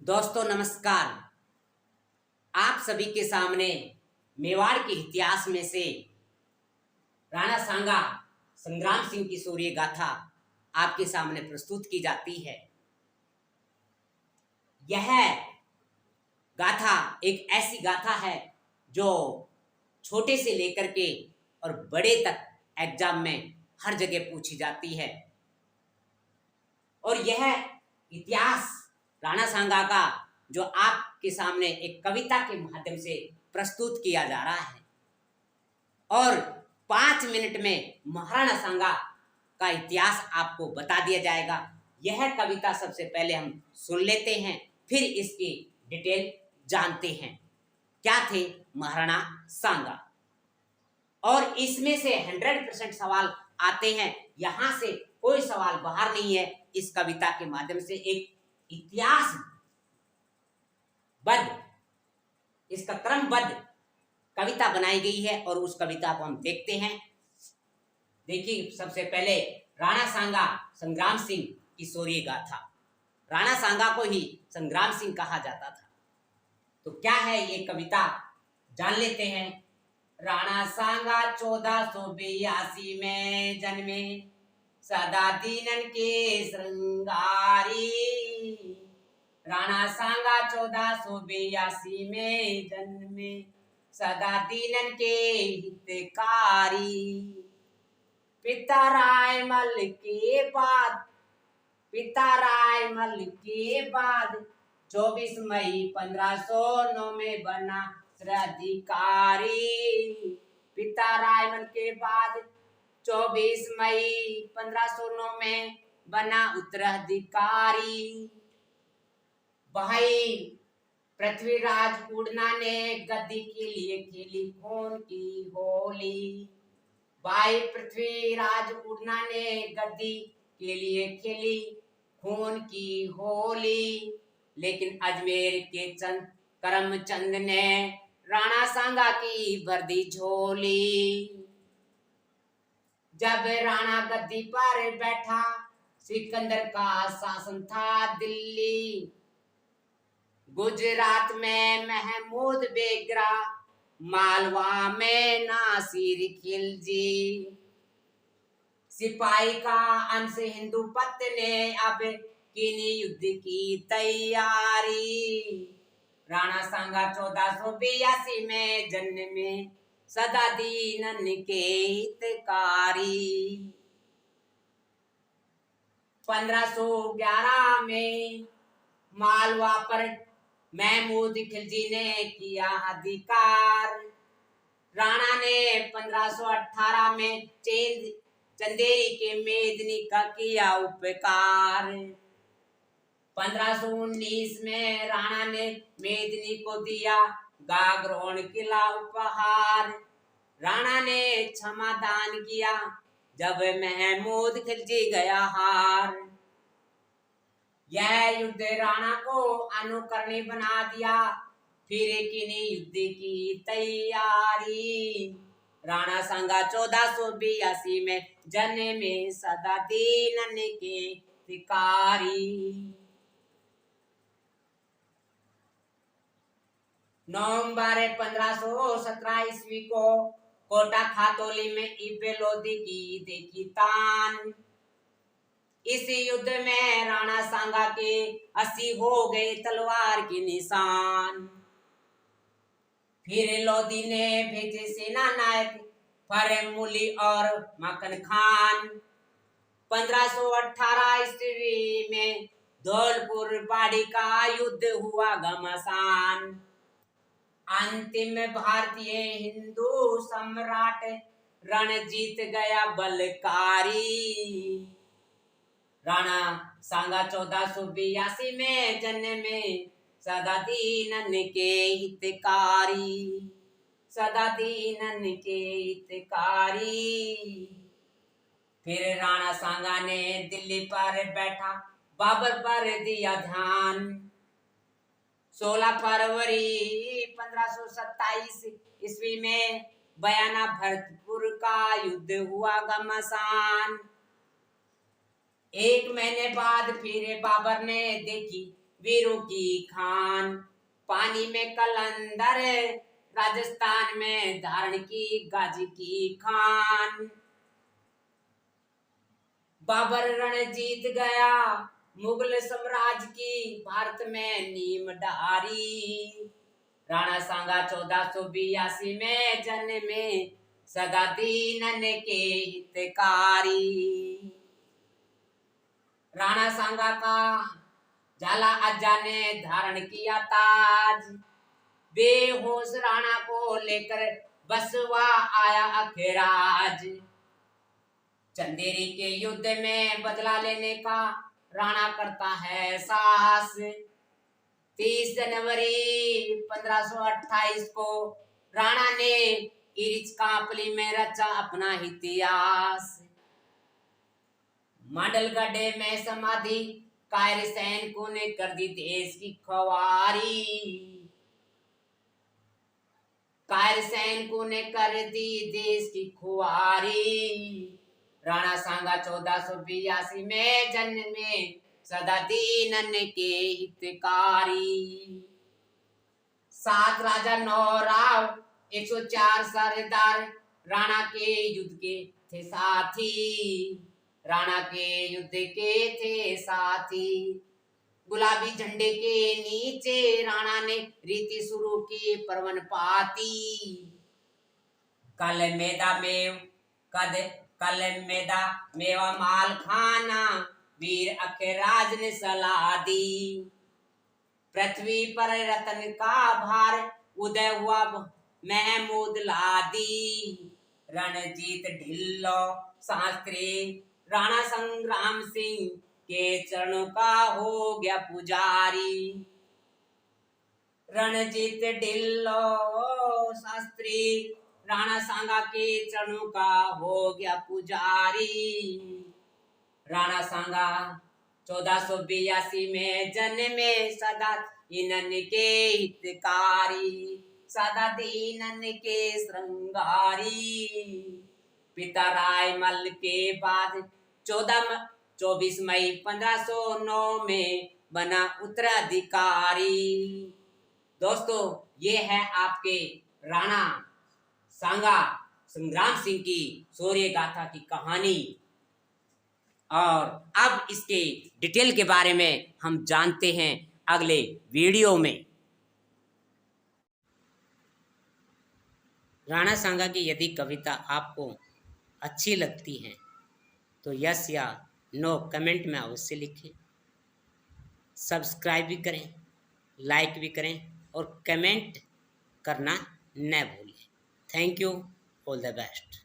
दोस्तों नमस्कार। आप सभी के सामने मेवाड़ के इतिहास में से राणा सांगा संग्राम सिंह की शौर्य गाथा आपके सामने प्रस्तुत की जाती है। यह गाथा एक ऐसी गाथा है जो छोटे से लेकर के और बड़े तक एग्जाम में हर जगह पूछी जाती है। और यह इतिहास राणा सांगा का जो आपके सामने एक कविता के माध्यम से प्रस्तुत किया जा रहा है और 5 मिनट में महाराणा सांगा का इतिहास आपको बता दिया जाएगा। यह कविता सबसे पहले हम सुन लेते हैं, फिर इसकी डिटेल जानते हैं। क्या थे महाराणा सांगा, और इसमें से 100% सवाल आते हैं। यहां से कोई सवाल बाहर नहीं है। इस कविता के माध्यम से एक इतिहास बद्ध, इसका क्रमबद्ध कविता बनाई गई है और उस कविता को हम देखते हैं। देखिए, सबसे पहले राणा सांगा संग्राम सिंह की शौर्य गाथा। राणा सांगा को ही संग्राम सिंह कहा जाता था। तो क्या है ये कविता, जान लेते हैं। राणा सांगा 1482 में जन्मे, सदा दीनन के श्रृंगारी। राणा सांगा 1482 में जन्मे, सदा दीनन के हितकारी। पिता रायमल के बाद 24 मई 1509 में बना उत्तराधिकारी। पिता रायमल के बाद 24 मई 1509 में बना उत्तराधिकारी। भाई पृथ्वीराज उड़ना ने गद्दी के लिए खेली खून की होली। भाई पृथ्वीराज उड़ना ने गद्दी के लिए खेली खून की होली। लेकिन अजमेर के करमचंद ने राणा सांगा की भर दी झोली। जब राणा गद्दी पर बैठा, सिकंदर का शासन था दिल्ली। गुजरात में महमूद बेगरा, मालवा में नासिर खिलजी। सिपाही का अंश हिंदू पत ने अब कीनी युद्ध की तैयारी। राणा सांगा 1482 में जन्मे, सदा दीनन के हितकारी। 1511 में मालवा पर महमूद खिलजी ने किया अधिकार। राणा ने 1518 में चंदेरी के मेदिनी का किया उपकार। 1519 में राणा ने मेदिनी को दिया गागरोन किला उपहार। राणा ने क्षमा दान किया जब महमूद खिलजी गया हार। यह युद्ध राणा को अनुकरणीय बना दिया, फिर कीनी युद्ध की तैयारी। राणा सांगा 1482 में जन्मे, सदा दीनन के हितकारी। नवंबर 1517 ईस्वी को कोटा खातोली में इब्बे लोधी की देखी तान। इस युद्ध में राणा सांगा के 80 हो गए तलवार के निशान। फिर लोधी ने भेजे सेना नायक फरेमुली और मखन खान। 1518 ईस्वी में धौलपुर बाड़ी का युद्ध हुआ घमासान। अंतिम भारतीय हिंदू सम्राट रण जीत गया बलकारी। राणा सांगा 1482 में जन्मे, सदा दीनन के हितकारी। सदा दीनन के हितकारी। फिर राणा सांगा ने दिल्ली पर बैठा, बाबर पर दिया ध्यान। 16 फरवरी 1527 ईस्वी में बयाना भरतपुर का युद्ध हुआ घमासान। 1 महीने बाद फिर बाबर ने देखी वीरों की खान। पानी में कलंदर, राजस्थान में धारण की गाजी की खान। बाबर रण जीत गया मुगल साम्राज्य की, भारत में नीम डारी। राणा सांगा 1482 में जन्मे, सदा दीनन के हितकारी। राणा सांगा का झाला अज्जा ने धारण किया ताज, बेहोश राणा को लेकर बसवा आया अखराज। चंदेरी के युद्ध में बदला लेने का राणा करता है साहस। 30 जनवरी 1528 को राणा ने इरिच कांपली में रचा अपना इतिहास। मांडलगढ़ में समाधि कायर सैनिकों ने कर दी देश की खुआरी। कायर सैनिकों ने कर दी देश की खुआरी। राणा सांगा 1482 में जन्मे, सदा दीनन के हितकारी। 7 राजा 9 राव 104 सरदार, राणा के युद्ध के थे साथी। राणा के युद्ध के थे साथी। गुलाबी झंडे के नीचे राणा ने रीति शुरू की परवन पाती। कल मेदा मेवा माल खाना, वीर अखराज ने सलाह दी। पृथ्वी पर रतन का भार, उदय हुआ महमूद लादी। रणजीत ढिल्लो शास्त्री, राणा संग्राम सिंह के चरणों का हो गया पुजारी। रणजीत ढिल्लो शास्त्री, राणा सांगा के चरणों का हो गया पुजारी। राणा सांगा 1482 में जन्मे, सदा दीनन के हितकारी। सदा दीनन के श्रृंगारी। पिता रायमल के बाद 24 मई 1509 में बना उत्तराधिकारी। दोस्तों, ये है आपके राणा सांगा संग्राम सिंह की शौर्य गाथा की कहानी। और अब इसके डिटेल के बारे में हम जानते हैं अगले वीडियो में। राणा सांगा की यदि कविता आपको अच्छी लगती है तो यस या नो कमेंट में अवश्य लिखें। सब्सक्राइब भी करें, लाइक भी करें और कमेंट करना न भूलें। Thank you, all the best.